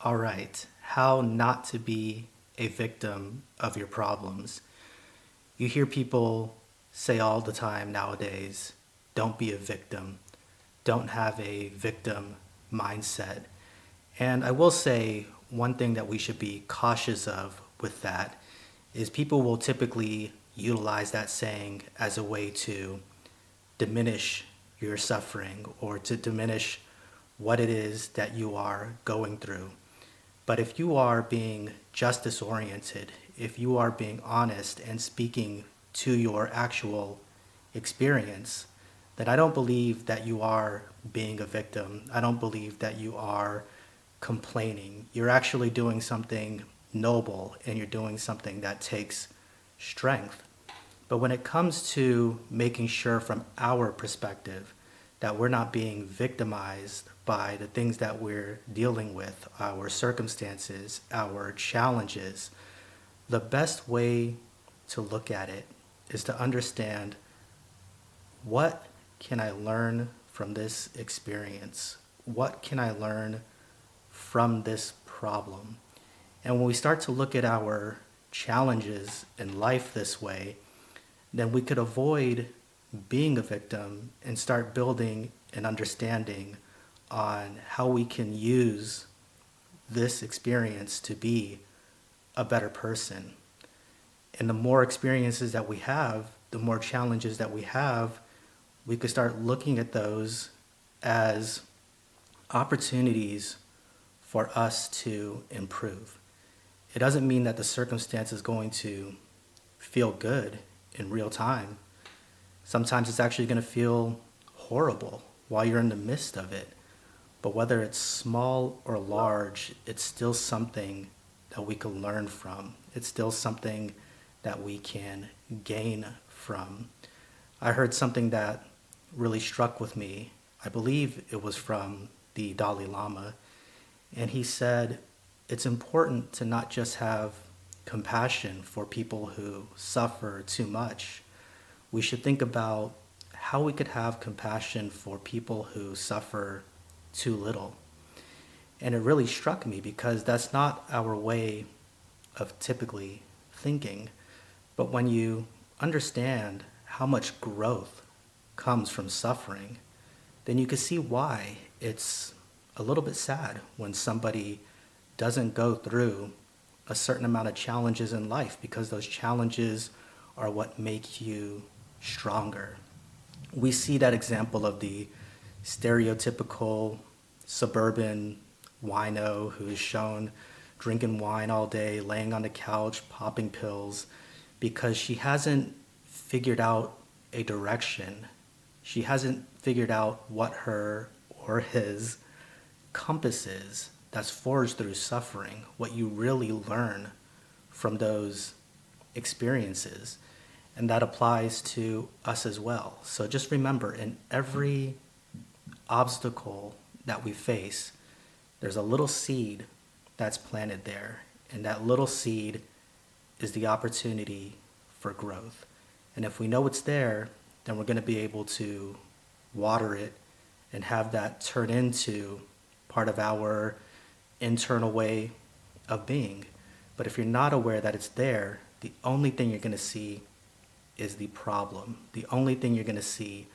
All right, how not to be a victim of your problems. You hear people say all the time nowadays, don't be a victim, don't have a victim mindset. And I will say one thing that we should be cautious of with that is people will typically utilize that saying as a way to diminish your suffering or to diminish what it is that you are going through. But if you are being justice oriented, if you are being honest and speaking to your actual experience, then I don't believe that you are being a victim. I don't believe that you are complaining. You're actually doing something noble and you're doing something that takes strength. But when it comes to making sure from our perspective that we're not being victimized by the things that we're dealing with, our circumstances, our challenges, the best way to look at it is to understand, what can I learn from this experience? What can I learn from this problem? And when we start to look at our challenges in life this way, then we could avoid being a victim and start building an understanding on how we can use this experience to be a better person. And the more experiences that we have, the more challenges that we have, we could start looking at those as opportunities for us to improve. It doesn't mean that the circumstance is going to feel good in real time. Sometimes it's actually going to feel horrible while you're in the midst of it. But whether it's small or large, it's still something that we can learn from. It's still something that we can gain from. I heard something that really struck with me. I believe it was from the Dalai Lama. And he said, it's important to not just have compassion for people who suffer too much. We should think about how we could have compassion for people who suffer too little. And it really struck me because that's not our way of typically thinking. But when you understand how much growth comes from suffering, then you can see why it's a little bit sad when somebody doesn't go through a certain amount of challenges in life, because those challenges are what make you stronger. We see that example of the stereotypical suburban wino who is shown drinking wine all day, laying on the couch, popping pills, because she hasn't figured out a direction. She hasn't figured out what her or his compass is that's forged through suffering, what you really learn from those experiences. And that applies to us as well. So just remember, in every obstacle that we face, there's a little seed that's planted there. And that little seed is the opportunity for growth. And if we know it's there, then we're going to be able to water it and have that turn into part of our internal way of being. But if you're not aware that it's there, the only thing you're going to see is the problem. The only thing you're going to see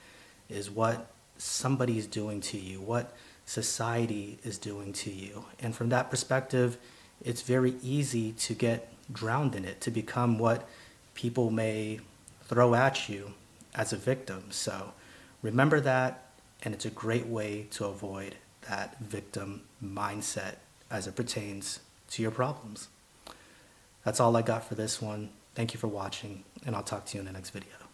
is what somebody's doing to you, what society is doing to you. And from that perspective, it's very easy to get drowned in it, to become what people may throw at you as a victim. So remember that, and it's a great way to avoid that victim mindset as it pertains to your problems. That's all I got for this one. Thank you for watching, and I'll talk to you in the next video.